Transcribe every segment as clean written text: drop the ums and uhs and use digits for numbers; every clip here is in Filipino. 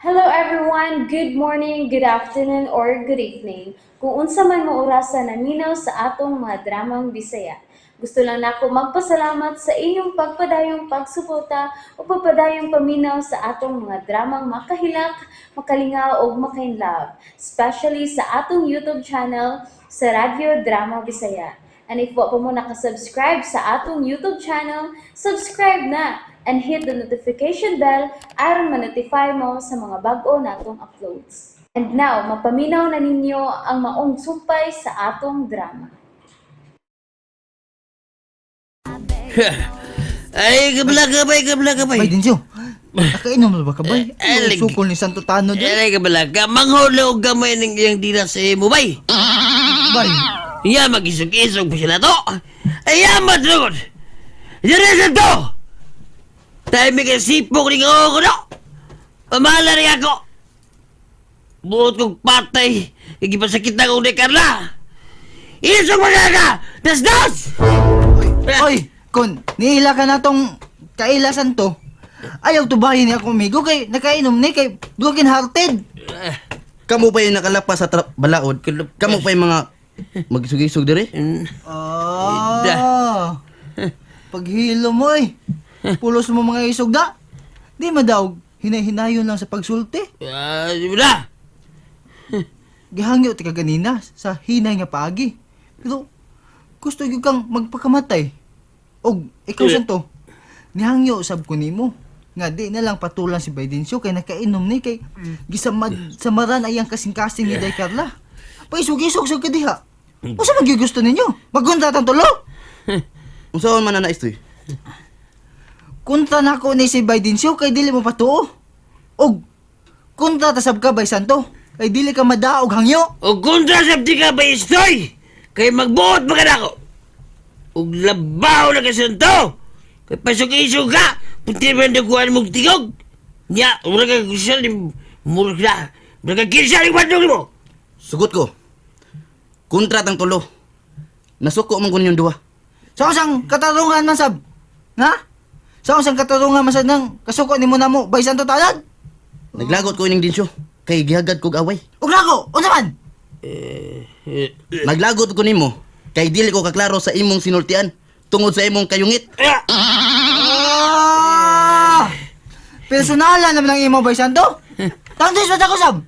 Hello everyone, good morning, good afternoon, or good evening. Kung unsa man mo orasan naminaw sa atong mga dramang Bisaya. Gusto lang nako magpasalamat sa inyong pagpadayong pagsuporta o pagpadayong paminaw sa atong mga dramang makahilak, makalingaw o makainlove, especially sa atong YouTube channel sa Radyo Drama Bisaya. And if wa pa mo nakasubscribe sa atong YouTube channel, subscribe na and hit the notification bell aron ma-notify mo sa mga bag-o natong uploads. And now, mapaminaw na ninyo ang maong sumpay sa atong drama. Ay, kabla ka Bay, bay. Dinsyo. Nakainom na ba ka, bay? Eh, Yung sukol ni Santo Tano dyan. Ay, kabla ka. Manghulog gamay ng iyang dila sa imo bay. Bay, Iya, mag-isog-isog pa sila to. Ay, matugod. Diyan to. Tayo may kasipok ni ko no. Pamala rin ako. Buot kong patay. Nagipasakit na kong ni Carla. Isog magaka. Das! oy, kun, nihila ka na tong kailasan to. Ayaw to bahin niya ako, amigo, kay nakainom ni, kay broken hearted. Kamu pa yung nakalapas sa balaod. Kamu pa yung mga magsugisog dire. Ah, paghilo mo eh. Pulos mo mga isog da. Di madaog, hinay-hinayon lang sa pagsulti. Wala. Gihangyo ti ka ganina sa hinay nga paagi. Pero gusto gyud kang magpakamatay. Og ikaw santo, nihangyo sab ko nimo. Nga di na lang patulan si Baydensyo kay nakainom ni kay gisamad samaran ayang kasing-kasing ni Day Carla. Paisog-isog sa kadiha. Usa man gyud gusto ninyo? Magkontrata tulo? Unsaon man na naistoy? Kontra na ko ni si Baydensyo kay dili mo patuo. Og kontrata sab ka Bay Santo kay dili ka madaog hangyo. O kontra sa ka ba istoy? Kay magbuot ba ka na ako? O labaw na kasi ito. Kay pasok-isog ka. Punti ba na kuhaan mong tigog? Nya, mura ka kusal ni mura ka. Mura ka kinsa ni bandong mo. Sugot ko. Kontrat ang tulo. Nasuko man kun yung duha. Sa usang katarungan man sab. Ha? Sa usang katarungan man sad nang kasuko nimo namo Bay Santo Tanad? Naglagot ko ining dinsyo. Kay gihagad kog away. Ug nako, unsa man? Naglagot ko nimo. Kay dili ko kaklaro sa imong sinultian tungod sa imong kayungit. Ah! Personalan naman ang imo Bay Santo. Tantos sa ko sab.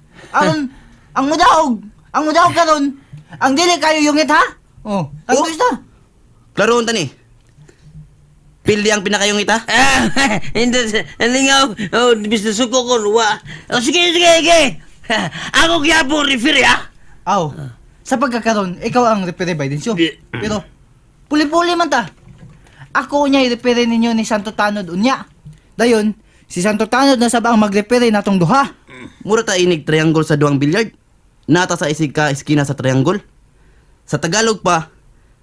Ang mudaog karon. Ang dili kayo yungit ha? Oh, tantos ta. Klaroon tani. Pili ang pinakayungit ha? Hindi nga, bis na suko ko, wa. Sige. Ako kaya po referee, ha? Aw. Sa pagkakaroon, ikaw ang referee Baydensyo. Pero puli-puli man ta. Ako unya i-referee ninyo ni Santo Tanod unya. Dayon, si Santo Tanod na sab ang mag-referee natong duha. Mura ta inig triangle sa duang bilyard. Nata sa isig ka eskina sa triangle. Sa Tagalog pa,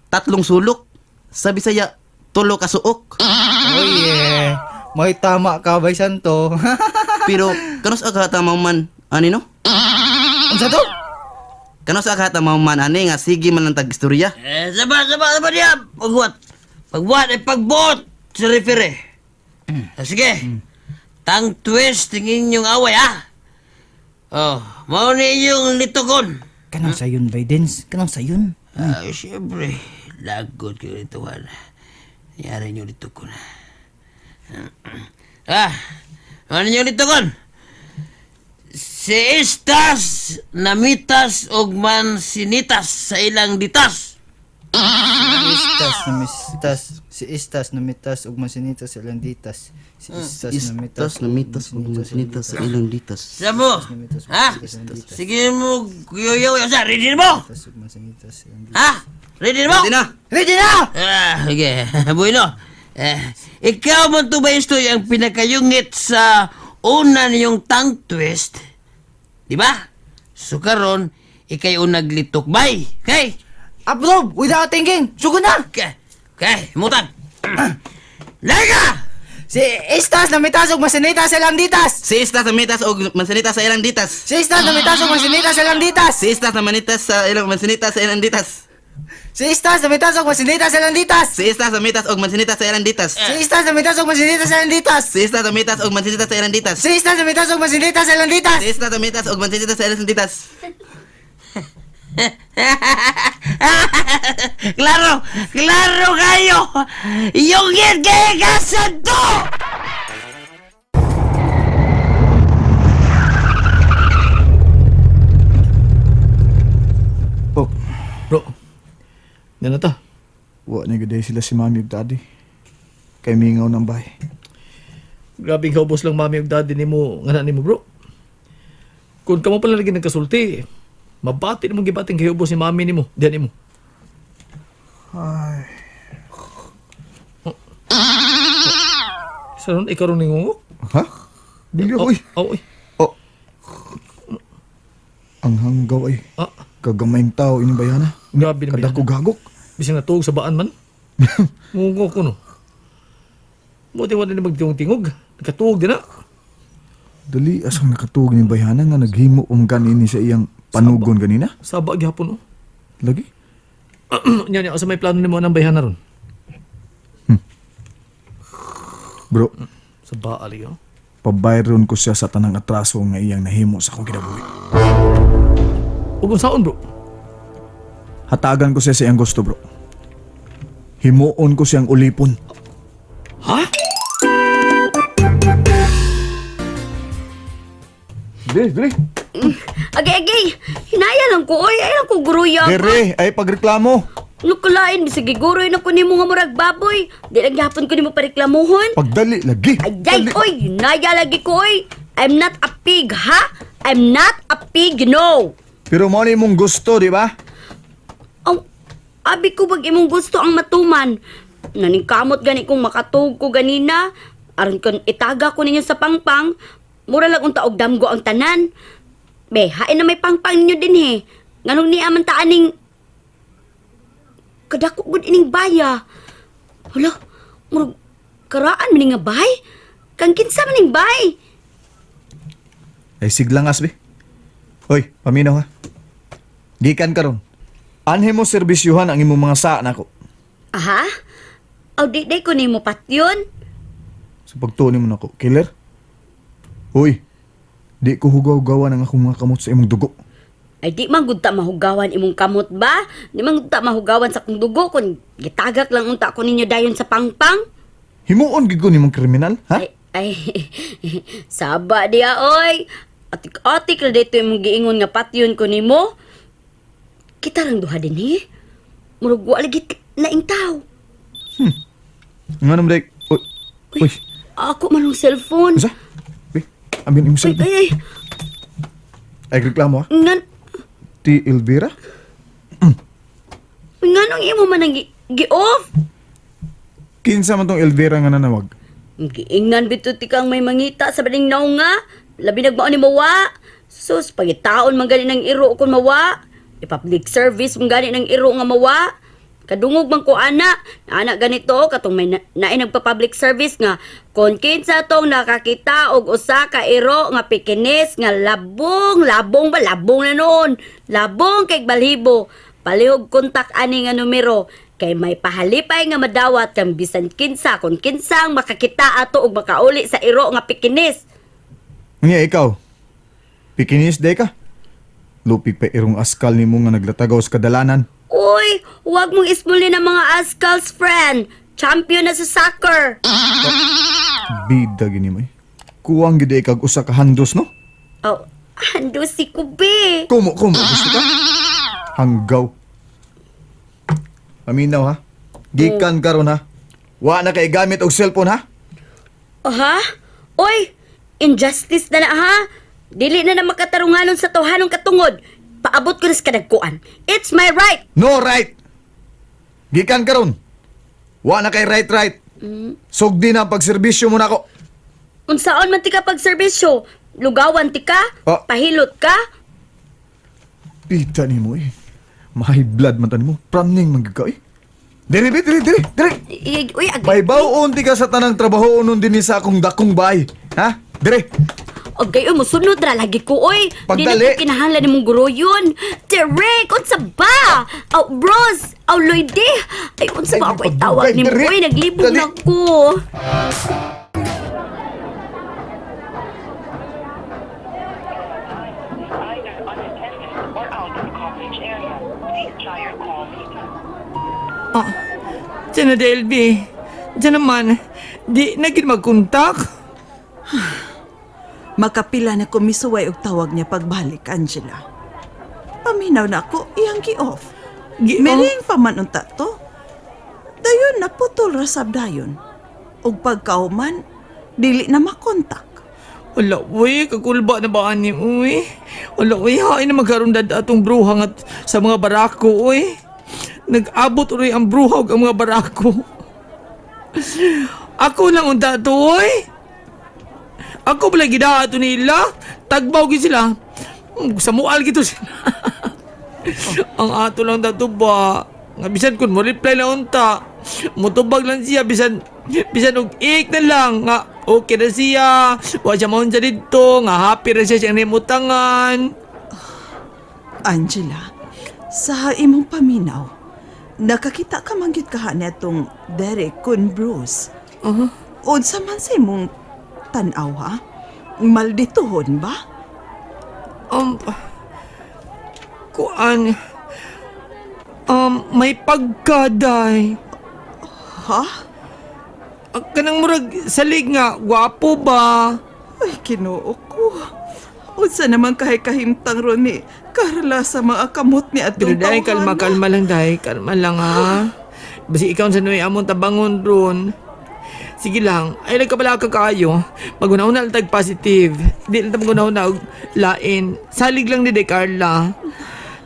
3 sulok. Sa Bisaya, 3 ka suok. Oh yeah. May tama ka Bay Santo. Pero kanos agata man ani no? Unsa to? Kanos agata man ani nga sige man lang tag istorya. Saba niya. Pagbuot sa referee. Sige. Tang twist ng inyong away, ha? Oh, mao ni inyong litugon. Kanang sayon Baydens, kanang sayon. Siyempre, lagot ko rito, wala. Nangyari nyo dito ko na. Ano nyo dito kon? Si Estas, Namitas, ug Mansinitas sa ilang ditas. Si Estas namitas ug masinitas sa ilang ditas. Si Estas Namitas ug masinitas sa ilang ditas. Samo? Ha? Sige mo, kuyoyo, sa ready mo? ug masinitas sa ilang ditas. Ha? Ready mo? Ready na. Ready na! Okay. Bueno. Ikaw man to ba yung pinakayungit sa una niyong tongue twist? Di ba? So karon, ikay unag litok bay. Okay? Approve without thinking. Sugod na. Okay, mutan. Lega! Si Estas namitas ug masinitas sa ilang ditas. Si Estas Namitas ug masinitas sa ilang ditas. Si Estas namitas ug masinitas sa ilang ditas. Si Estas Namitas sa ilang masinitas sa ilang ditas. Si Ista sa mitas og masinita sa landitas. Si Ista sa mitas og mansinita sa Eranditas. Si Ista sa mitas og masinita sa landitas. Si Ista sa mitas og mansinita sa Eranditas. Si Ista sa mitas og masinita sa landitas. Si Ista sa mitas og mansinita sa Eranditas. Klaro! Klaro kayo! Yung gagasan to! Oh, Bro, yan na ta. wa na gaday sila si mami ug daddy. Kay mingaw ng bahay. Grabe ka ubos lang mami ug daddy nimo nga nimo bro. Kung kamo pala lagi nagkasulti, mabati mo gibating kay ubos ni mami nimo, diyan nimo. Ay, Saron ikaw ron ningungo? ha? Dili oy. Oh, oy. Oh. Ang hanggaw ay Ah, kagamayng tao ini bayana. grabe na Kada ko gagok. Bising natuog sa baan man. Mungo ko no. Buti wala na magtingog-tingog. Nagkatuog din na. Dali asang nakatuog ni bayana nga naghimo ganini sa iyang panugon ganina. Saba gyapon no. Lagi. Nya asa may plano nimo nang bayhan na ron. Bro, Sa baali oh. pabayron ko siya sa tanang atraso nga iyang nahimo sa akong kinabuhi. Ug unsaon bro? Hatagan ko siya sa iyang gusto, bro. Himuon ko siyang ulipon. Ha? Dili. Agay, hinaya lang ko, oy, ay lang ko guruya. Dere, ay pagreklamo. Nukulain, bisag guroy na ko nimo nga murag baboy. Di lang gihapon ko nimo pareklamuhon. Pagdali lagi. Ay, Dali. oy, hinaya lagi ko, oy. I'm not a pig, ha? I'm not a pig, no. Pero mo ni mong gusto, di ba? Ang, abi ko bag imong gusto ang matuman. Naningkamot gani kong makatug ko ganina. Aron kon itaga ko ninyo sa pangpang. Mura lang unta og damgo ang tanan. Be, hain na may pangpang ninyo din he. Nganong ni aman taaning kadako gud ining baya. Hala, murag karaan man nga bay. Kang kinsa man ning bay? Ay siglang asbe. Hoy, paminaw ha. Gikan karon. Anhe mo serbisyuhan ang imong mga saa nako. Aha? Aw di ko nimo patyon. Sa pagtuon mo nako, killer. Hoy, di ko hugaw-gawan ang akong mga kamot sa imong dugo. Ay di man gud ta mahugawan imong kamot ba? Di man gud ta mahugawan sa kong dugo kun gitagak lang unta ko ninyo dayon sa pangpang. Himuon gid ko nimong kriminal, ha? Ay, saba diya oy. Atik-atik na dito imong giingon nga patyon ko nimo. Kita rang duha din eh. Murag wa lagi laing tao. Nga naman day. Uy, uy, Ako man ang cellphone. isa? Uy, amin imong Ay, cellphone. ay, Ay, reklamo ha? ngan, Ti Elvira? nganong imo man ang gi-off? Kinsa man tong Elvira nga nanawag? Giingnan bito ti kang may mangita sa bading naong nga. Labi nagmao ni mawa. Sus, pagitaon man gani ng iro kon mawa. I-public service man gani ng iro nga mawa. Kadungog man ko ana. Ana ganito katong may naay nagpa-public service nga kon kinsa tong nakakita og usa ka iro nga pikinis nga labong na noon. Labong kay balhibo. Palihog kontak ani nga numero. Kay may pahalipay nga madawat kang bisan kinsa kung kinsang makakita ato og makauli sa iro nga pikinis. Nga ikaw, pikinis day ka? Lupig pa irong askal ni mo nga naglatagaw sa kadalanan. Uy, huwag mong ismulin ang mga Ascal's friend. Champion na sa soccer. Bida gini mo eh. Kuwang gid ay kag usa ka handos no? Oh, hando si Kubi. Kumo, gusto ka? Hanggaw. Paminaw ha? Gikan karon ha? Wa na kay gamit og cellphone ha? Oh, ha? Uy, injustice na ha? Dili na makatarunganon sa tawhanong katungod. Paabot ko na sa kadagkuan. It's my right. No right. Gikan karon. Wa na kay right. Sugdi na ang pagserbisyo mo nako. Unsaon man ti ka pagserbisyo? Lugawan ti ka? Ah. Pahilot ka? Pita ni mo eh. Mahay blood man tan mo. Praning magagaw eh. Diri. Uy, Baybaw ti ka sa tanang trabaho nun din sa akong dakong bahay. Ha? Dire. Okay, musunod ra lagi ko, oy. Di na Pagdali. ko kinahanglan nimong guro yun. Derek, unsa ba? Aw, bros. Aw, Lloydie. Ay, unsa ba Ay, ako itawag pagdugay, nimo, Derek. oy. Naglibog Dali. na ko. either unattended or out of coverage area. Please try your call later. Diyan na, DLB. Diyan naman. Di na gid magkontak. Makapila na ko misuway og tawag niya pagbalik, Angela. Paminaw na ako, iyang gi-off. Mering pa man unta to. Dayon na putol rasab dayon. Og pagkauman, dili na makontak. Wala, uy. Kakulba na ba ani, uy? Wala, uy. Hain na magkaroon dada atong bruhang at sa mga barako, uy. Nag-abot ulit ang bruhag ang mga barako. Ako lang unta to, uy. Ako pala gidaato nila. Tagbaw gid sila. Samual gito sila. Ang ato lang dato ba. Nga bisan kun mo reply na unta. Mutubag lang siya bisan og ik na lang nga okay na siya. Wa siya maun sa dito nga happy ra siya siyang nimutangan. Angela, sa imong paminaw, nakakita ka man gyud kaha netong Derek kun Bruce. Unsa man sa imong tan-aw ha? Maldituhon ba? Kuan may pagkaday. Ha? Kanang murag salig nga gwapo ba? Ay, Ginoo ko. Unsa naman kahimtang ron ni Carla sa mga kamot ni Pero atong dahil kalma lang dahil. Kalma lang ha. Basi ikaw sa nuwi amon tabangon ron. Sige lang. Ay nagkabala ka kayo. Magunahuna lang tag positive. Di lang magunahuna og lain. Salig lang ni Day Carla.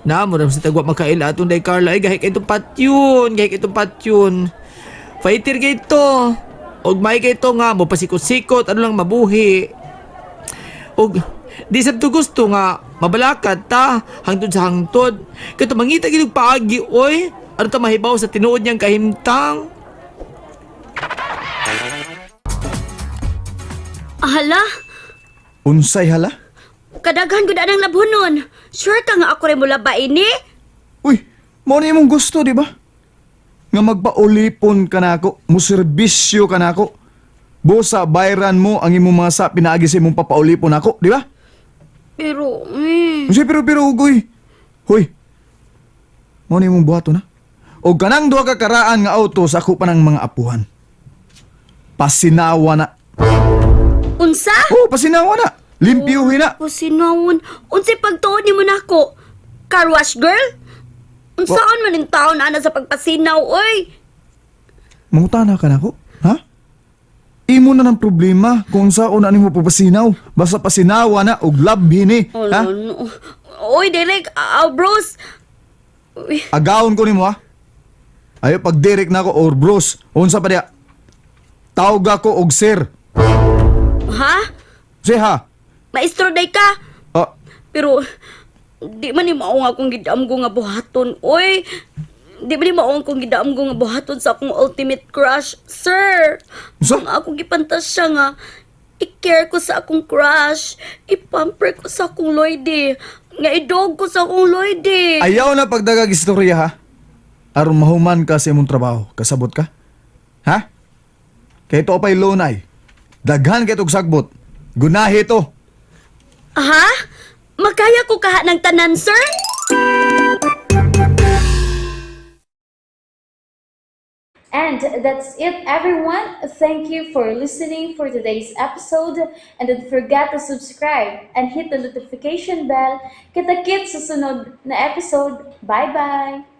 Na mo ram sa tagwa makaila atong Day Carla. Ay gahik itong patyon. Gahik itong patyon. Fighter kay ito. Og may kay ito nga mo pasikot-sikot. Ano lang mabuhi. Og di sabto gusto nga mabalakat ta hangtod sa hangtod. Kato mangita gid og paagi oy. Ano ta mahibaw sa tinuod niyang kahimtang? Hala, Unsay hala? kadaghan gud anang labhonon. Sure ka nga ako rin mula ba ini? Uy, mo ni imong gusto, di ba? Nga magpaulipon ka na ako, muserbisyo ka na ako. Busa, bayaran mo ang imong mga sa pinaagi sa imong papaulipon ako, di ba? Pero, Unsay pero ugoy. Hoy, mo ni imong buhato na. O kanang duha ka karaan nga auto sa ako pa ng mga apuhan. Pasinawa na. unsa? Oh, pasinawa na. Limpyuhin na. O sinawon, unsay pagtuon ni mo nako? Car wash girl? Unsaon man yung taon ana sa pagpasinaw, oy? Mangutana ka na ako, ha? Imo na ng problema kung saan na nimo papasinaw. Basta pasinawa na og labhi ni, ha? No. Oy, Derek, bros. Uy, Agawon ko nimo, ha? Ayo pag direct na ako or bros, unsa pa diya? Tawag ako og sir. ha? Si ha? Maestro day ka? Ah, Pero, di man ni mao nga akong gidam ko nga buhaton, oy. Di ba ni mao akong gidam ko nga buhaton sa akong ultimate crush, sir? Unsa? Ang akong gipantasya nga, i-care ko sa akong crush, i-pamper ko sa akong Lloydie, nga idog ko sa akong Lloydie. ayaw na pagdagag istorya, ha? Aron mahuman ka sa imong trabaho. Kasabot ka? Ha? Kay ito pa'y lunay. Daghan kay itong sagbot. Gunahi ito. Ha? Magkaya ko kaha ng tanan, sir? And that's it, everyone. Thank you for listening for today's episode. And don't forget to subscribe and hit the notification bell. Kita-kits sa sunod na episode. Bye-bye!